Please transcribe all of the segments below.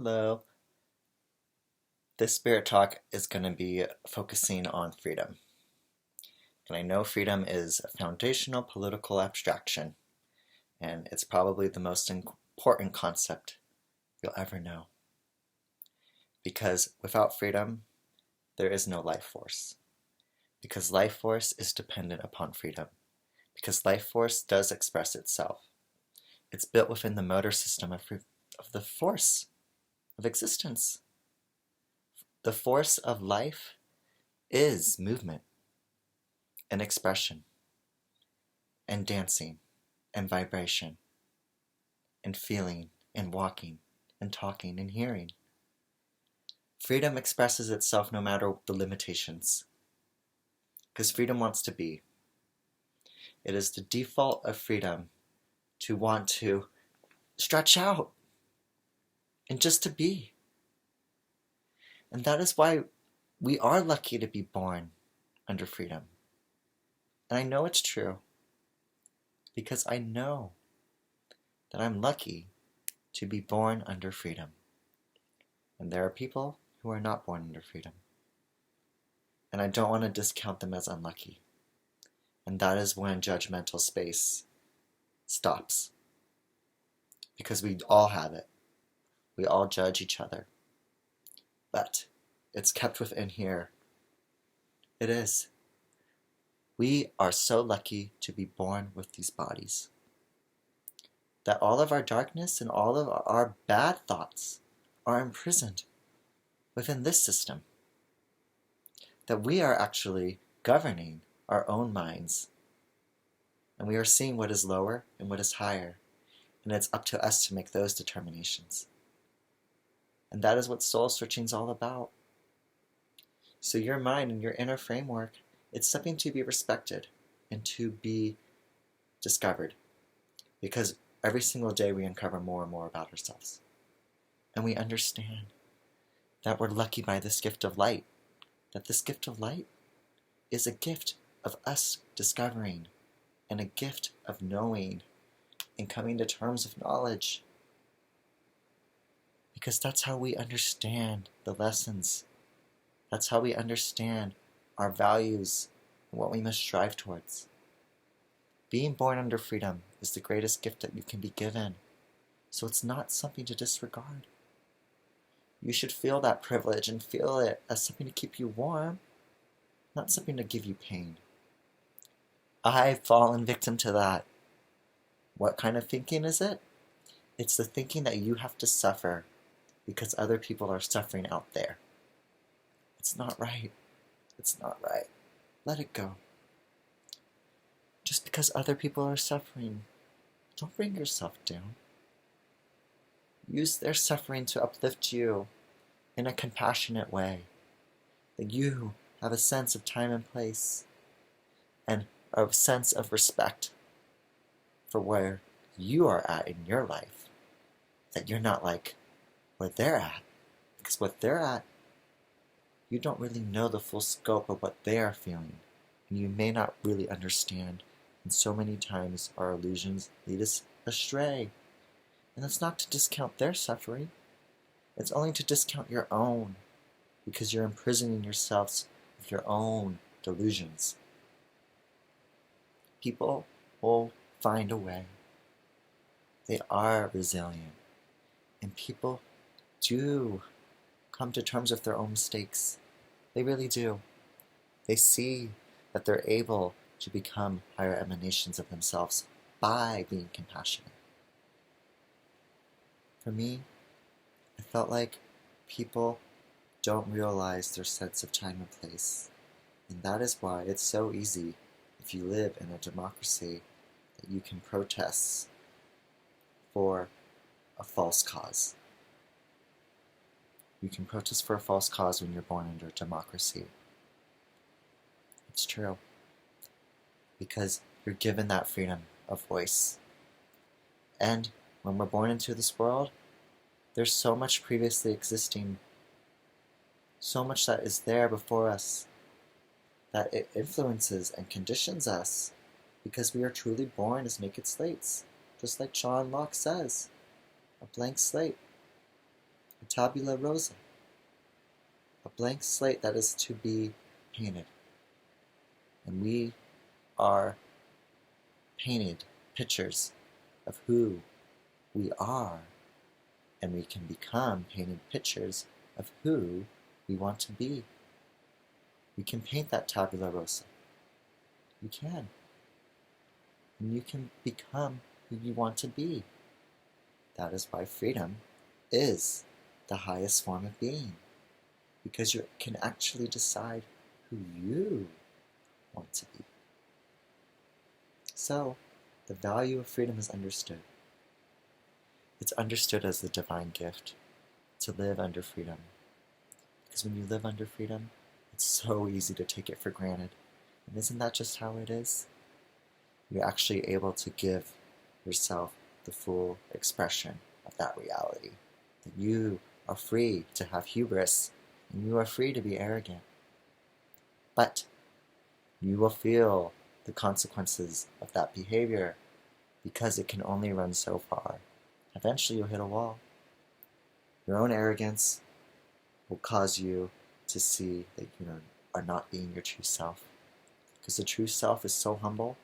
Hello. This spirit talk is going to be focusing on freedom. And I know freedom is a foundational political abstraction, and it's probably the most important concept you'll ever know. Because without freedom, there is no life force. Because life force is dependent upon freedom. Because life force does express itself. It's built within the motor system of the force of existence. The force of life is movement and expression and dancing and vibration and feeling and walking and talking and hearing. Freedom expresses itself no matter the limitations, because freedom wants to be. It is the default of freedom to want to stretch out and just to be. And that is why we are lucky to be born under freedom. And I know it's true, because I know that I'm lucky to be born under freedom. And there are people who are not born under freedom. And I don't want to discount them as unlucky. And that is when judgmental space stops. Because we all have it. We all judge each other. But it's kept within here. It is. We are so lucky to be born with these bodies. That all of our darkness and all of our bad thoughts are imprisoned within this system. That we are actually governing our own minds. And we are seeing what is lower and what is higher. And it's up to us to make those determinations. And that is what soul searching is all about. So your mind and your inner framework, it's something to be respected and to be discovered. Because every single day we uncover more and more about ourselves. And we understand that we're lucky by this gift of light. That this gift of light is a gift of us discovering and a gift of knowing and coming to terms with knowledge. Because that's how we understand the lessons. That's how we understand our values and what we must strive towards. Being born under freedom is the greatest gift that you can be given. So it's not something to disregard. You should feel that privilege and feel it as something to keep you warm, not something to give you pain. I've fallen victim to that. What kind of thinking is it? It's the thinking that you have to suffer because other people are suffering out there. It's not right. It's not right. Let it go. Just because other people are suffering, don't bring yourself down. Use their suffering to uplift you in a compassionate way. That you have a sense of time and place and a sense of respect for where you are at in your life. That you're not like where they're at. Because what they're at, you don't really know the full scope of what they are feeling. And you may not really understand. And so many times our illusions lead us astray. And that's not to discount their suffering. It's only to discount your own. Because you're imprisoning yourselves with your own delusions. People will find a way. They are resilient. And people do come to terms with their own mistakes. They really do. They see that they're able to become higher emanations of themselves by being compassionate. For me, I felt like people don't realize their sense of time and place. And that is why it's so easy, if you live in a democracy, that you can protest for a false cause. You can protest for a false cause when you're born under a democracy. It's true. Because you're given that freedom of voice. And when we're born into this world, there's so much previously existing, so much that is there before us, that it influences and conditions us, because we are truly born as naked slates, just like John Locke says, a blank slate. A tabula rasa, a blank slate that is to be painted. And we are painted pictures of who we are, and we can become painted pictures of who we want to be. We can paint that tabula rasa. You can. And you can become who you want to be. That is why freedom is the highest form of being, because you can actually decide who you want to be. So, the value of freedom is understood. It's understood as the divine gift to live under freedom. Because when you live under freedom, it's so easy to take it for granted. And isn't that just how it is? You're actually able to give yourself the full expression of that reality. That you are free to have hubris, and you are free to be arrogant. But you will feel the consequences of that behavior, because it can only run so far. Eventually you'll hit a wall. Your own arrogance will cause you to see that you are not being your true self. Because the true self is so humble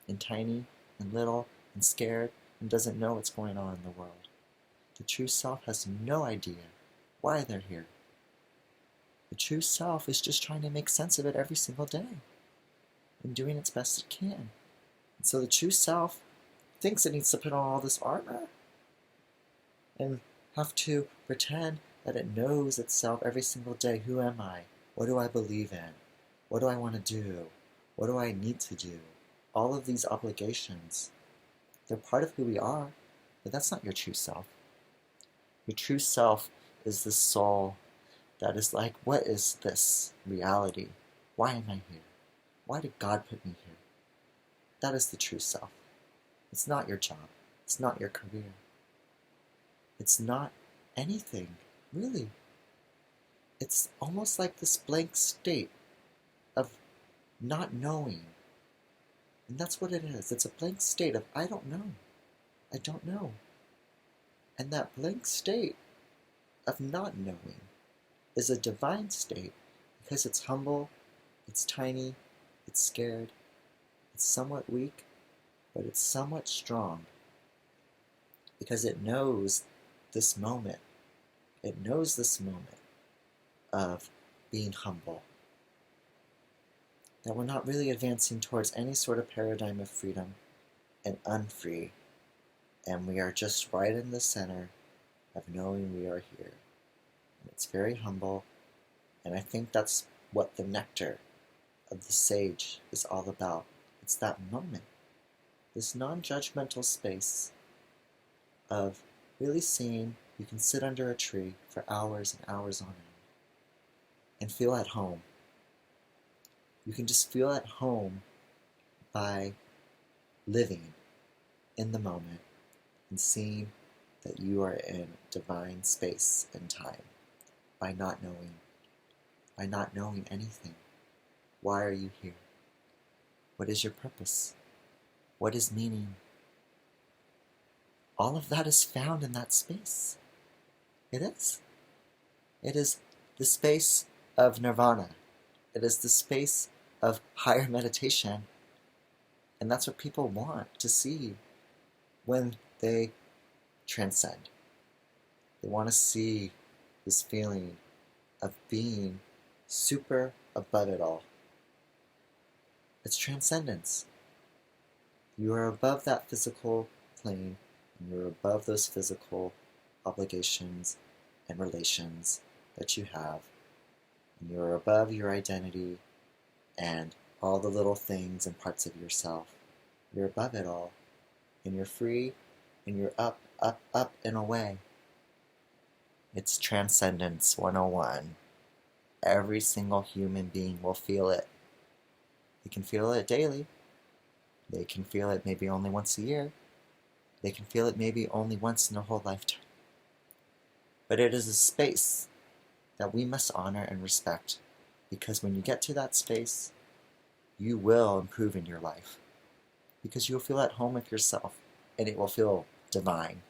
and tiny and little and scared and doesn't know what's going on in the world. The true self has no idea why they're here. The true self is just trying to make sense of it every single day and doing its best it can. And so the true self thinks it needs to put on all this armor and have to pretend that it knows itself every single day. Who am I? What do I believe in? What do I want to do? What do I need to do? All of these obligations, they're part of who we are, but that's not your true self. Your true self is the soul that is like, what is this reality? Why am I here? Why did God put me here? That is the true self. It's not your job. It's not your career. It's not anything, really. It's almost like this blank state of not knowing. And that's what it is. It's a blank state of, I don't know. I don't know. And that blank state of not knowing is a divine state, because it's humble, it's tiny, it's scared, it's somewhat weak, but it's somewhat strong, because it knows this moment. It knows this moment of being humble. That we're not really advancing towards any sort of paradigm of freedom and unfree, and we are just right in the center of knowing we are here. And it's very humble, and I think that's what the nectar of the sage is all about. It's that moment, this non-judgmental space of really seeing you can sit under a tree for hours and hours on end and feel at home. You can just feel at home by living in the moment and seeing that you are in divine space and time by not knowing anything. Why are you here? What is your purpose? What is meaning? All of that is found in that space. It is. It is the space of Nirvana. It is the space of higher meditation. And that's what people want to see when they transcend. They want to see this feeling of being super above it all. It's transcendence. You are above that physical plane, and you're above those physical obligations and relations that you have. And you're above your identity and all the little things and parts of yourself. You're above it all. And you're free, and you're up, up, up, and away. It's Transcendence 101. Every single human being will feel it. They can feel it daily. They can feel it maybe only once a year. They can feel it maybe only once in their whole lifetime. But it is a space that we must honor and respect, because when you get to that space, you will improve in your life. Because you'll feel at home with yourself, and it will feel divine.